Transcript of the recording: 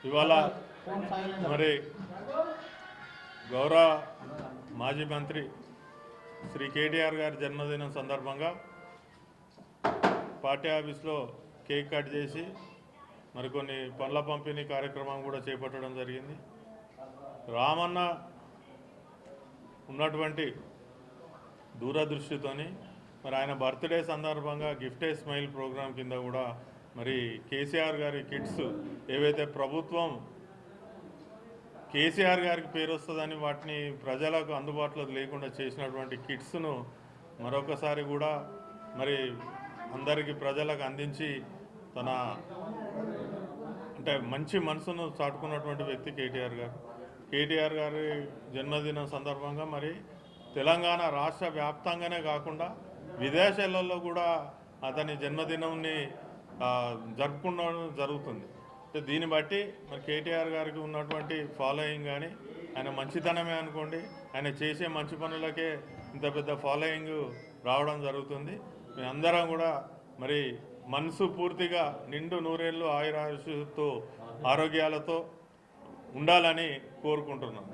ఇవాళ మరి గౌరవ మాజీ మంత్రి శ్రీ కేటీఆర్ గారి జన్మదినం సందర్భంగా పార్టీ ఆఫీస్లో కేక్ కట్ చేసి మరికొన్ని పండ్ల పంపిణీ కార్యక్రమం కూడా చేపట్టడం జరిగింది. రామన్న ఉన్నటువంటి దూరదృష్టితోని మరి ఆయన బర్త్డే సందర్భంగా గిఫ్ట్ ఏ స్మైల్ ప్రోగ్రాం కింద కూడా మరి కేసీఆర్ గారి కిట్స్ ఏవైతే ప్రభుత్వం కేసీఆర్ గారికి పేరు వస్తుందని వాటిని ప్రజలకు అందుబాటులో లేకుండా చేసినటువంటి కిట్స్ను మరొకసారి కూడా మరి అందరికీ ప్రజలకు అందించి తన అంటే మంచి మనసును చాటుకున్నటువంటి వ్యక్తి కేటీఆర్ గారి జన్మదినం సందర్భంగా మరి తెలంగాణ రాష్ట్ర వ్యాప్తంగానే కాకుండా విదేశాలలో కూడా అతని జన్మదినంని జరుపుకోవడం జరుగుతుంది. దీన్ని బట్టి మరి కేటీఆర్ గారికి ఉన్నటువంటి ఫాలోయింగ్ కానీ ఆయన మంచితనమే అనుకోండి, ఆయన చేసే మంచి పనులకే ఇంత పెద్ద ఫాలోయింగ్ రావడం జరుగుతుంది. మేము అందరం కూడా మరి మనసు పూర్తిగా నిండు నూరేళ్ళు ఆయురాయుషతో ఆరోగ్యాలతో ఉండాలని కోరుకుంటున్నాం.